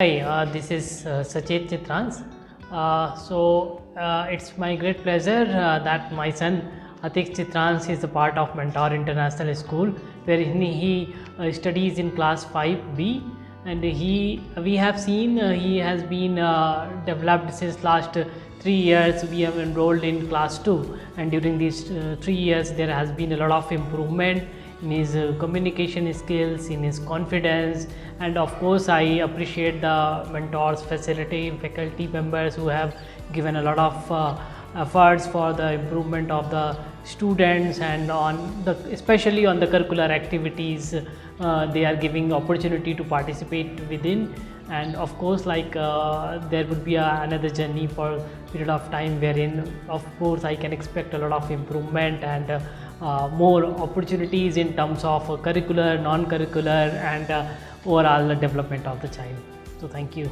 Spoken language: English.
Hi, this is Atiksh Chitransh. It's my great pleasure that my son Atiksh Chitransh is a part of Mentor International School, where he studies in class 5B, and we have seen he has been developed since last 3 years. We have enrolled in class 2, and during these 3 years there has been a lot of improvement in his communication skills, in his confidence, and of course I appreciate the mentors, faculty members who have given a lot of efforts for the improvement of the students, and especially on the curricular activities they are giving opportunity to participate within. And of course, there would be another journey for period of time wherein of course I can expect a lot of improvement and more opportunities in terms of curricular, non-curricular, and overall development of the child. So thank you.